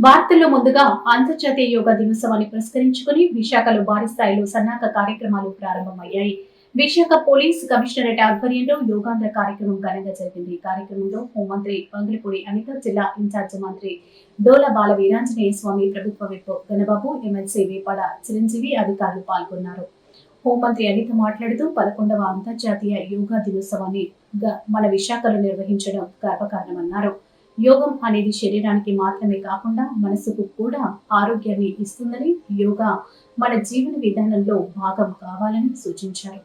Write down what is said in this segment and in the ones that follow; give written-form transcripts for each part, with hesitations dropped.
వార్తల్లో ముందుగా అంతర్జాతీయ యోగా దినోత్సవాన్ని పురస్కరించుకుని విశాఖలో భారీ స్థాయిలో సన్నాహక కార్యక్రమాలు ప్రారంభమయ్యాయి. విశాఖ పోలీస్ కమిషనరేట్ ఆధ్వర్యంలో యోగాంధ్ర కార్యక్రమం ఘనంగా జరిగింది. ఈ కార్యక్రమంలో హోంమంత్రి వంగలపూడి అనిత, జిల్లా ఇన్ఛార్జ్ మంత్రి డోల బాల వీరాంజనేయ స్వామి, ప్రభుత్వ విప్ గణబాబు, ఎమ్మెల్సీ వేపాడ చిరంజీవి అధికారులు పాల్గొన్నారు. హోంమంత్రి అనిత మాట్లాడుతూ 11వ అంతర్జాతీయ యోగా దినోత్సవాన్ని మన విశాఖలో నిర్వహించడం గర్వకారణమన్నారు. యోగం అనేది శరీరానికి మాత్రమే కాకుండా మనసుకు కూడా ఆరోగ్యాన్ని ఇస్తుందని, యోగా మన జీవన విధానంలో భాగం కావాలని సూచించారు.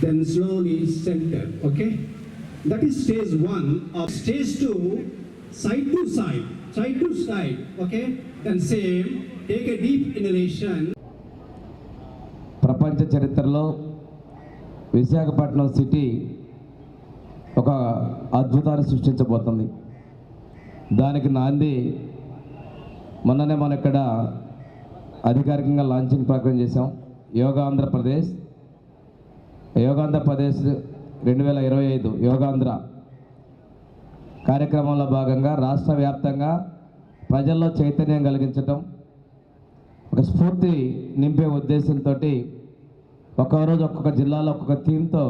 Then slowly center. Okay, that is stage 1. Of stage 2, side to side. Okay, then same, take a deep inhalation. ప్రపంచ చరిత్రలో విశాఖపట్నం సిటీ ఒక అద్భుతాన్ని సృష్టించబోతుంది. దానికి నాంది మొన్ననే మనం ఇక్కడ అధికారికంగా లాంచింగ్ ప్రకటన చేశాం. యోగాంధ్రప్రదేశ్ 2025 యోగాంధ్ర కార్యక్రమంలో భాగంగా రాష్ట్ర వ్యాప్తంగా ప్రజల్లో చైతన్యం కలిగించటం, ఒక స్ఫూర్తి నింపే ఉద్దేశంతో ఒక్కొక్కరోజు ఒక్కొక్క జిల్లాలో ఒక్కొక్క థీమ్తో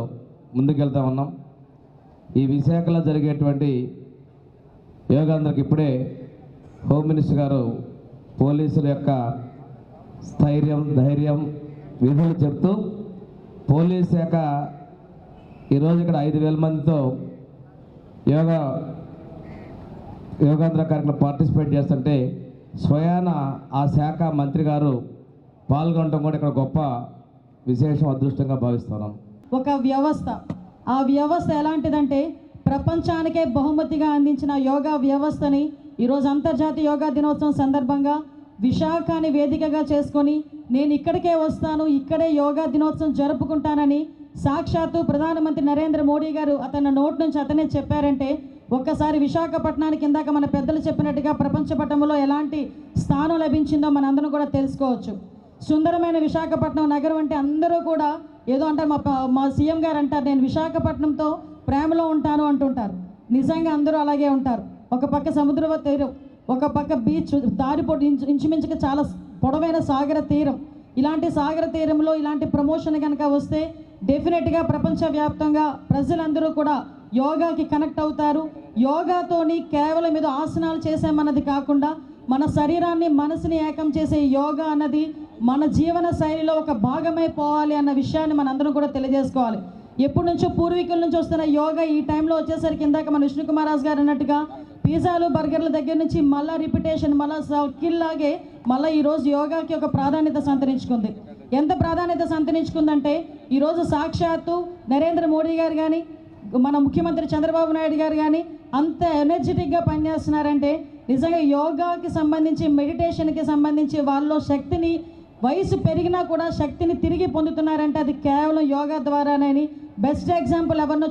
ముందుకెళ్తా ఉన్నాం. ఈ విశాఖలో జరిగేటువంటి యోగాంధ్రకి ఇప్పుడే హోమ్ మినిస్టర్ గారు పోలీసుల యొక్క స్థైర్యం, ధైర్యం, విధులు చెప్తూ పోలీస్ శాఖ ఈరోజు ఇక్కడ 5,000 మందితో యోగాంధ్ర కార్యక్రమం పార్టిసిపేట్ చేస్తుంటే స్వయాన ఆ శాఖ మంత్రి గారు పాల్గొనడం కూడా ఇక్కడ గొప్ప విశేషం, అదృష్టంగా భావిస్తున్నాం. ఒక వ్యవస్థ, ఆ వ్యవస్థ ఎలాంటిదంటే ప్రపంచానికే బహుమతిగా అందించిన యోగా వ్యవస్థని ఈరోజు అంతర్జాతీయ యోగా దినోత్సవం సందర్భంగా విశాఖని వేదికగా చేసుకొని నేను ఇక్కడికే వస్తాను, ఇక్కడే యోగా దినోత్సవం జరుపుకుంటానని సాక్షాత్తు ప్రధానమంత్రి నరేంద్ర మోడీ గారు అతని నోటి నుంచి అతనే చెప్పారంటే ఒక్కసారి విశాఖపట్నానికి ఇందాక మన పెద్దలు చెప్పినట్టుగా ప్రపంచ పటంలో ఎలాంటి స్థానం లభించిందో మనందరం కూడా తెలుసుకోవచ్చు. సుందరమైన విశాఖపట్నం నగరం అంటే అందరూ కూడా ఏదో అంటారు, మా సీఎం గారు అంటారు నేను విశాఖపట్నంతో ప్రేమలో ఉంటాను అంటుంటారు. నిజంగా అందరూ అలాగే ఉంటారు. ఒక పక్క సముద్ర తీరం, ఒక పక్క బీచ్, దారిపోటు ఇంచుమించుగా చాలా పొడవైన సాగర తీరం. ఇలాంటి సాగర తీరంలో ఇలాంటి ప్రమోషన్ కనుక వస్తే డెఫినెట్గా ప్రపంచవ్యాప్తంగా ప్రజలందరూ కూడా యోగాకి కనెక్ట్ అవుతారు. యోగాతోని కేవలం ఏదో ఆసనాలు చేసామన్నది కాకుండా మన శరీరాన్ని, మనసుని ఏకం చేసే యోగా అన్నది మన జీవన శైలిలో ఒక భాగమైపోవాలి అన్న విషయాన్ని మనందరం కూడా తెలియజేసుకోవాలి. ఎప్పటి నుంచో పూర్వీకుల నుంచి వస్తున్న యోగా ఈ టైంలో వచ్చేసరికి ఇందాక మన విష్ణుకుమార్ రాజు గారు అన్నట్టుగా పిజ్జాలు, బర్గర్ల దగ్గర నుంచి మళ్ళీ రిపిటేషన్, మళ్ళీ స్కిల్ లాగే మళ్ళీ ఈరోజు యోగాకి ఒక ప్రాధాన్యత సంతరించుకుంది. ఎంత ప్రాధాన్యత సంతరించుకుందంటే ఈరోజు సాక్షాత్తు నరేంద్ర మోడీ గారు కానీ, మన ముఖ్యమంత్రి చంద్రబాబు నాయుడు గారు కానీ అంత ఎనర్జెటిక్గా పనిచేస్తున్నారంటే నిజంగా యోగాకి సంబంధించి, మెడిటేషన్కి సంబంధించి వాళ్ళలో శక్తిని, వయసు పెరిగినా కూడా శక్తిని తిరిగి పొందుతున్నారంటే అది కేవలం యోగా ద్వారానే. బెస్ట్ ఎగ్జాంపుల్ ఎవరినో